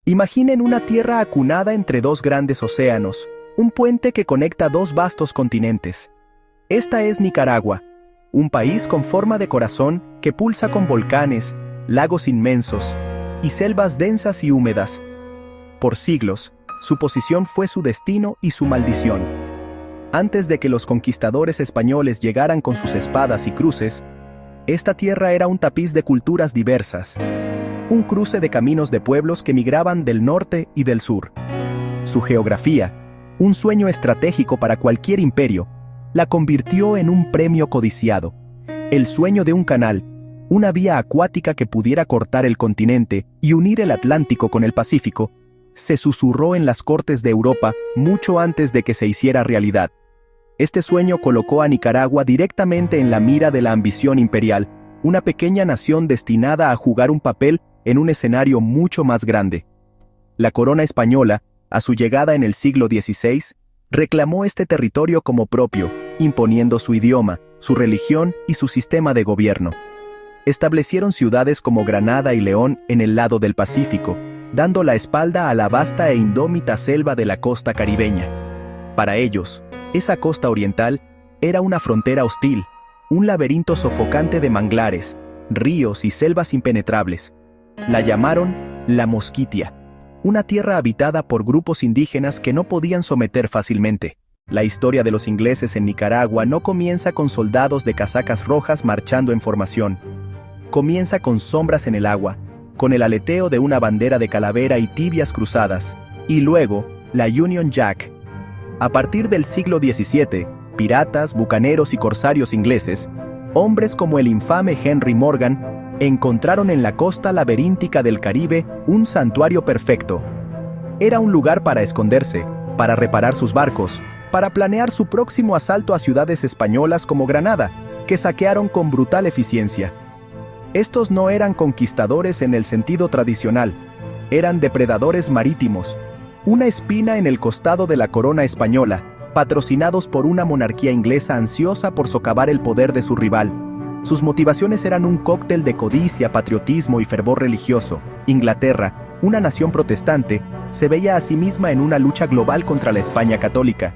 Imaginen una tierra acunada entre dos grandes océanos, un puente que conecta dos vastos continentes. Esta es Nicaragua, un país con forma de corazón que pulsa con volcanes, lagos inmensos y selvas densas y húmedas. Por siglos, su posición fue su destino y su maldición. Antes de que los conquistadores españoles llegaran con sus espadas y cruces, esta tierra era un tapiz de culturas diversas, un cruce de caminos de pueblos que migraban del norte y del sur. Su geografía, un sueño estratégico para cualquier imperio, la convirtió en un premio codiciado. El sueño de un canal, una vía acuática que pudiera cortar el continente y unir el Atlántico con el Pacífico, se susurró en las cortes de Europa mucho antes de que se hiciera realidad. Este sueño colocó a Nicaragua directamente en la mira de la ambición imperial, una pequeña nación destinada a jugar un papel en un escenario mucho más grande. La corona española, a su llegada en el siglo XVI, reclamó este territorio como propio, imponiendo su idioma, su religión y su sistema de gobierno. Establecieron ciudades como Granada y León en el lado del Pacífico, dando la espalda a la vasta e indómita selva de la costa caribeña. Para ellos, esa costa oriental era una frontera hostil, un laberinto sofocante de manglares, ríos y selvas impenetrables. La llamaron la Mosquitia, una tierra habitada por grupos indígenas que no podían someter fácilmente. La historia de los ingleses en Nicaragua no comienza con soldados de casacas rojas marchando en formación. Comienza con sombras en el agua, con el aleteo de una bandera de calavera y tibias cruzadas, y luego la Union Jack. A partir del siglo XVII, piratas, bucaneros y corsarios ingleses, hombres como el infame Henry Morgan, encontraron en la costa laberíntica del Caribe un santuario perfecto. Era un lugar para esconderse, para reparar sus barcos, para planear su próximo asalto a ciudades españolas como Granada, que saquearon con brutal eficiencia. Estos no eran conquistadores en el sentido tradicional, eran depredadores marítimos, una espina en el costado de la corona española, patrocinados por una monarquía inglesa ansiosa por socavar el poder de su rival. Sus motivaciones eran un cóctel de codicia, patriotismo y fervor religioso. Inglaterra, una nación protestante, se veía a sí misma en una lucha global contra la España católica.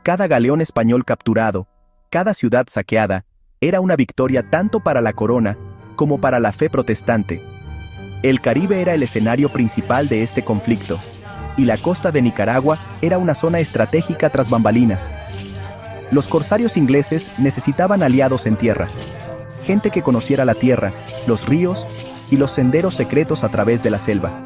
Cada galeón español capturado, cada ciudad saqueada, era una victoria tanto para la corona como para la fe protestante. El Caribe era el escenario principal de este conflicto, y la costa de Nicaragua era una zona estratégica tras bambalinas. Los corsarios ingleses necesitaban aliados en tierra, gente que conociera la tierra, los ríos y los senderos secretos a través de la selva.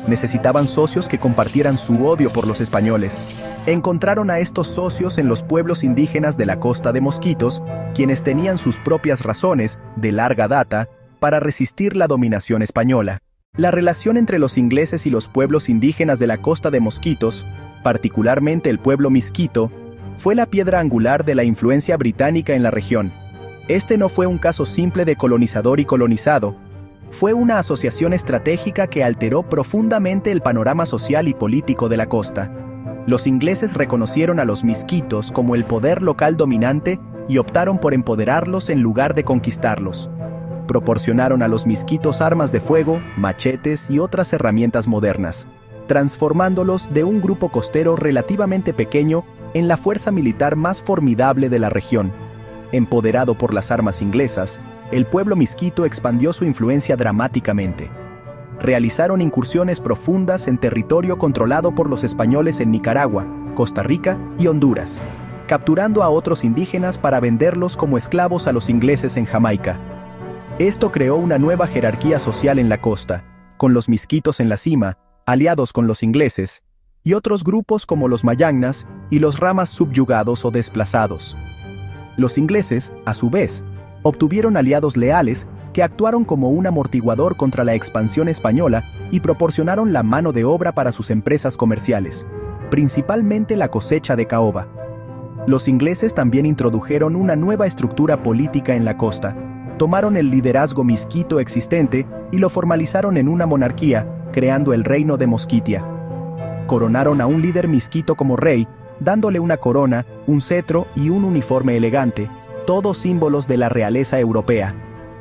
Necesitaban socios que compartieran su odio por los españoles. Encontraron a estos socios en los pueblos indígenas de la costa de Mosquitos, quienes tenían sus propias razones, de larga data, para resistir la dominación española. La relación entre los ingleses y los pueblos indígenas de la costa de Mosquitos, particularmente el pueblo Miskito, fue la piedra angular de la influencia británica en la región. Este no fue un caso simple de colonizador y colonizado, fue una asociación estratégica que alteró profundamente el panorama social y político de la costa. Los ingleses reconocieron a los misquitos como el poder local dominante y optaron por empoderarlos en lugar de conquistarlos. Proporcionaron a los misquitos armas de fuego, machetes y otras herramientas modernas, transformándolos de un grupo costero relativamente pequeño en la fuerza militar más formidable de la región. Empoderado por las armas inglesas, el pueblo misquito expandió su influencia dramáticamente. Realizaron incursiones profundas en territorio controlado por los españoles en Nicaragua, Costa Rica y Honduras, capturando a otros indígenas para venderlos como esclavos a los ingleses en Jamaica. Esto creó una nueva jerarquía social en la costa, con los misquitos en la cima, aliados con los ingleses, y otros grupos como los mayagnas y los ramas subyugados o desplazados. Los ingleses, a su vez, obtuvieron aliados leales que actuaron como un amortiguador contra la expansión española y proporcionaron la mano de obra para sus empresas comerciales, principalmente la cosecha de caoba. Los ingleses también introdujeron una nueva estructura política en la costa, tomaron el liderazgo misquito existente y lo formalizaron en una monarquía, creando el reino de Mosquitia. Coronaron a un líder misquito como rey, dándole una corona, un cetro y un uniforme elegante, todos símbolos de la realeza europea.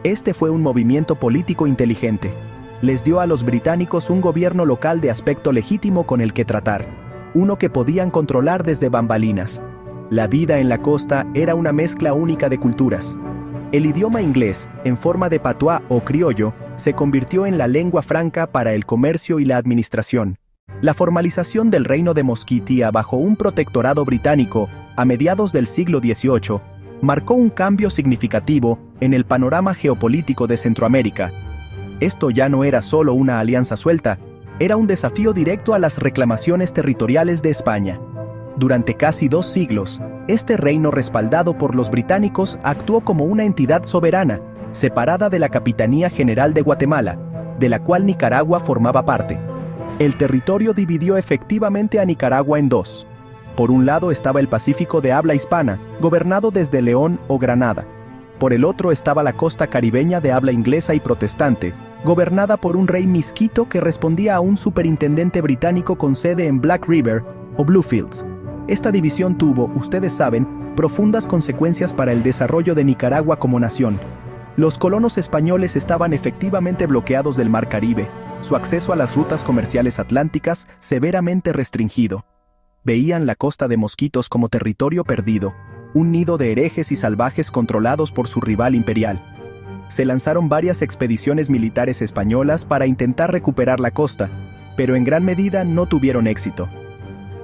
Este fue un movimiento político inteligente. les dio a los británicos un gobierno local de aspecto legítimo con el que tratar, uno que podían controlar desde bambalinas. La vida en la costa era una mezcla única de culturas. El idioma inglés, en forma de patois o criollo, se convirtió en la lengua franca para el comercio y la administración. La formalización del reino de Mosquitia bajo un protectorado británico a mediados del siglo XVIII marcó un cambio significativo en el panorama geopolítico de Centroamérica. Esto ya no era solo una alianza suelta, era un desafío directo a las reclamaciones territoriales de España. Durante casi 2 siglos, este reino respaldado por los británicos actuó como una entidad soberana, separada de la Capitanía General de Guatemala, de la cual Nicaragua formaba parte. El territorio dividió efectivamente a Nicaragua en dos. Por un lado estaba el Pacífico de habla hispana, gobernado desde León o Granada. Por el otro estaba la costa caribeña de habla inglesa y protestante, gobernada por un rey misquito que respondía a un superintendente británico con sede en Black River o Bluefields. Esta división tuvo, ustedes saben, profundas consecuencias para el desarrollo de Nicaragua como nación. Los colonos españoles estaban efectivamente bloqueados del Mar Caribe, su acceso a las rutas comerciales atlánticas severamente restringido. Veían la costa de Mosquitos como territorio perdido, un nido de herejes y salvajes controlados por su rival imperial. Se lanzaron varias expediciones militares españolas para intentar recuperar la costa, pero en gran medida no tuvieron éxito.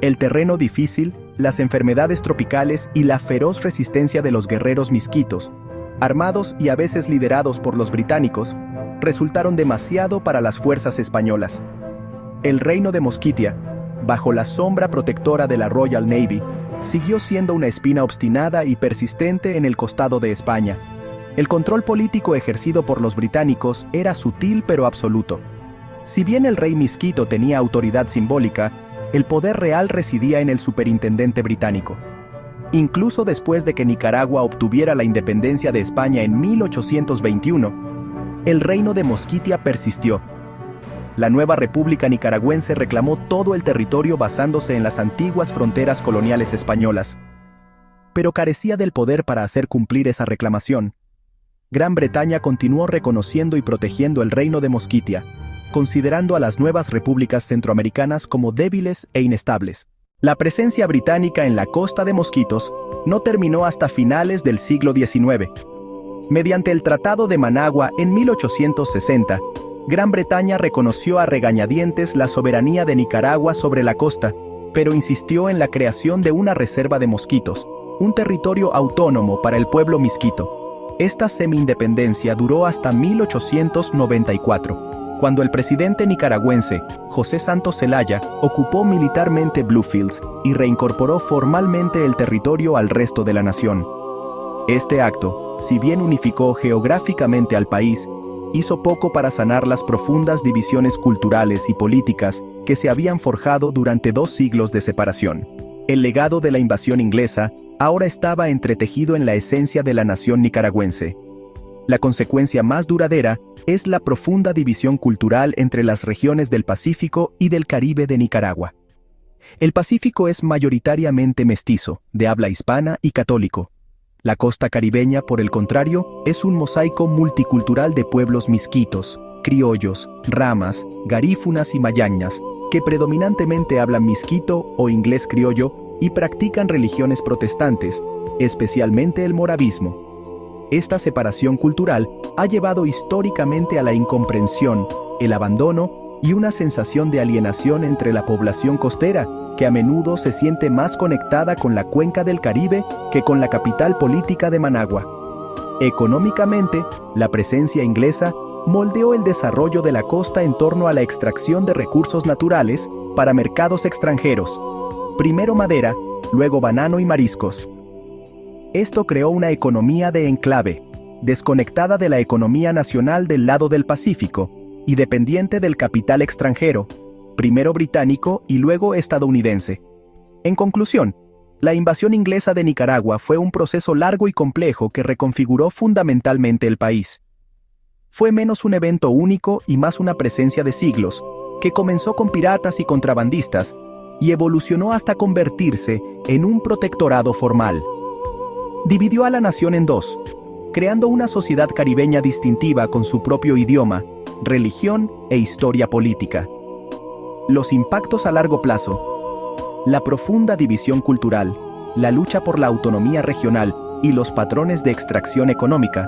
El terreno difícil, las enfermedades tropicales y la feroz resistencia de los guerreros misquitos, armados y a veces liderados por los británicos, resultaron demasiado para las fuerzas españolas. El reino de Mosquitia, bajo la sombra protectora de la Royal Navy, siguió siendo una espina obstinada y persistente en el costado de España. El control político ejercido por los británicos era sutil pero absoluto. Si bien el rey misquito tenía autoridad simbólica, el poder real residía en el superintendente británico. Incluso después de que Nicaragua obtuviera la independencia de España en 1821, el reino de Mosquitia persistió. La nueva república nicaragüense reclamó todo el territorio basándose en las antiguas fronteras coloniales españolas, pero carecía del poder para hacer cumplir esa reclamación. Gran Bretaña continuó reconociendo y protegiendo el reino de Mosquitia, considerando a las nuevas repúblicas centroamericanas como débiles e inestables. La presencia británica en la costa de Mosquitos no terminó hasta finales del siglo XIX. Mediante el Tratado de Managua en 1860, Gran Bretaña reconoció a regañadientes la soberanía de Nicaragua sobre la costa, pero insistió en la creación de una reserva de Mosquitos, un territorio autónomo para el pueblo misquito. Esta semi-independencia duró hasta 1894. Cuando el presidente nicaragüense, José Santos Zelaya, ocupó militarmente Bluefields y reincorporó formalmente el territorio al resto de la nación. Este acto, si bien unificó geográficamente al país, hizo poco para sanar las profundas divisiones culturales y políticas que se habían forjado durante 2 siglos de separación. El legado de la invasión inglesa ahora estaba entretejido en la esencia de la nación nicaragüense. La consecuencia más duradera es la profunda división cultural entre las regiones del Pacífico y del Caribe de Nicaragua. El Pacífico es mayoritariamente mestizo, de habla hispana y católico. La costa caribeña, por el contrario, es un mosaico multicultural de pueblos misquitos, criollos, ramas, garífunas y mayañas, que predominantemente hablan misquito o inglés criollo y practican religiones protestantes, especialmente el moravismo. Esta separación cultural ha llevado históricamente a la incomprensión, el abandono y una sensación de alienación entre la población costera, que a menudo se siente más conectada con la cuenca del Caribe que con la capital política de Managua. Económicamente, la presencia inglesa moldeó el desarrollo de la costa en torno a la extracción de recursos naturales para mercados extranjeros. Primero madera, luego banano y mariscos. Esto creó una economía de enclave, desconectada de la economía nacional del lado del Pacífico y dependiente del capital extranjero, primero británico y luego estadounidense. En conclusión, la invasión inglesa de Nicaragua fue un proceso largo y complejo que reconfiguró fundamentalmente el país. Fue menos un evento único y más una presencia de siglos, que comenzó con piratas y contrabandistas y evolucionó hasta convertirse en un protectorado formal. Dividió a la nación en dos, creando una sociedad caribeña distintiva con su propio idioma, religión e historia política. Los impactos a largo plazo. La profunda división cultural, la lucha por la autonomía regional y los patrones de extracción económica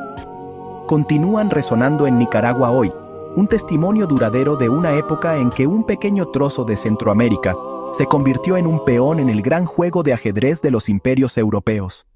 continúan resonando en Nicaragua hoy, un testimonio duradero de una época en que un pequeño trozo de Centroamérica se convirtió en un peón en el gran juego de ajedrez de los imperios europeos.